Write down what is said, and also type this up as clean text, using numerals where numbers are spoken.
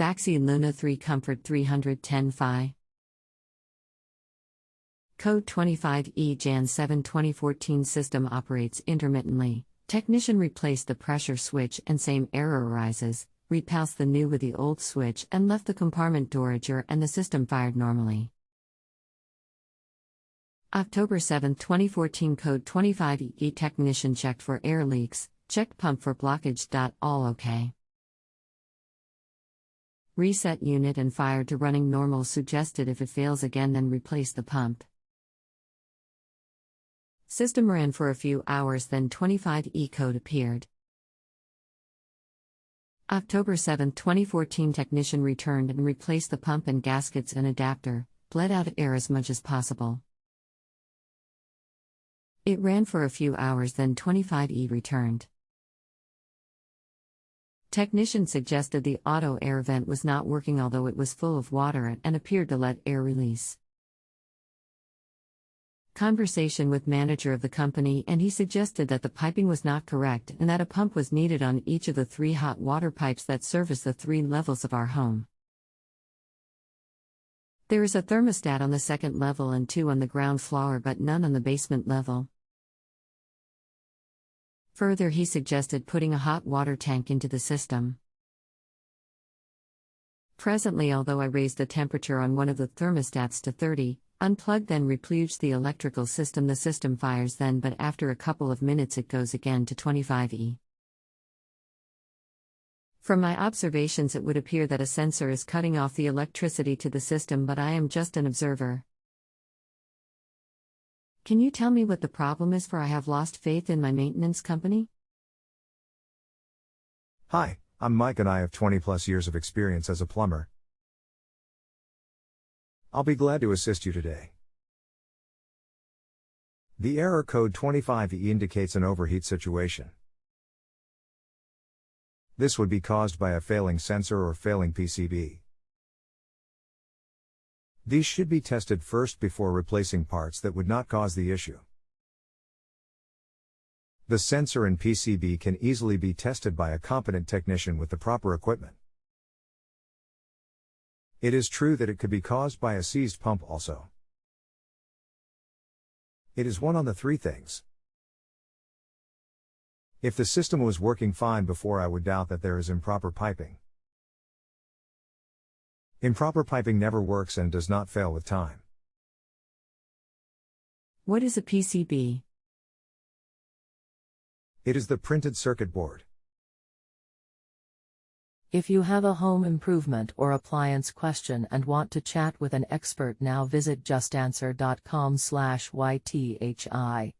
Baxi Luna 3 Comfort 310 Phi. Code 25E Jan 7 2014 System operates intermittently. Technician replaced the pressure switch and same error arises, repalced the new with the old switch and left the compartment door ajar and the system fired normally. October 7, 2014 Code 25E Technician checked for air leaks, checked pump for blockage.all OK. Reset unit and fired to running normal. Sugested if it fails again then replace the pump. Systemmran for a few hours then 25E code appeared. October 7, 2014 Technician returned and replaced the pump and gaskets and adapter, bled out air as much as possible. It ran for a few hours then 25E returned. Technician suggested the auto air vent was not working although it was full of water and appeared to let air release. Conversation with manager of the company and he suggested that the piping was not correct and that a pump was needed on each of the 3 hot water pipes that service the 3 levels of our home. There is a thermostat on the 2nd level and 2 on the ground floor but none on the basement level. Further, he suggested putting a hot water tank into the system. Presently, although I raised the temperature on one of the thermostats to 30, unplugged then replugged the electrical system, the system fires then but after a couple of minutes it goes again to 25E. From my observations it would appear that a sensor is cutting off the electricity to the system but I am just an observer. Can you tell me what the problem is, for I have lost faith in my maintenance company? Hi, I'm Mike and I have 20+ years of experience as a plumber. I'll be glad to assist you today. The error code 25E indicates an overheat situation. This would be caused by a failing sensor or failing PCB. These should be tested first before replacing parts that would not cause the issue. The sensor and PCB can easily be tested by a competent technician with the proper equipment. It is true that it could be caused by a seized pump also. It is one on the 3 things. If the system was working fine before, I would doubt that there is improper piping. Improper piping never works and does not fail with time. What is a PCB? It is the printed circuit board. If you have a home improvement or appliance question and want to chat with an expert now, visit JustAnswer.com/YTHI.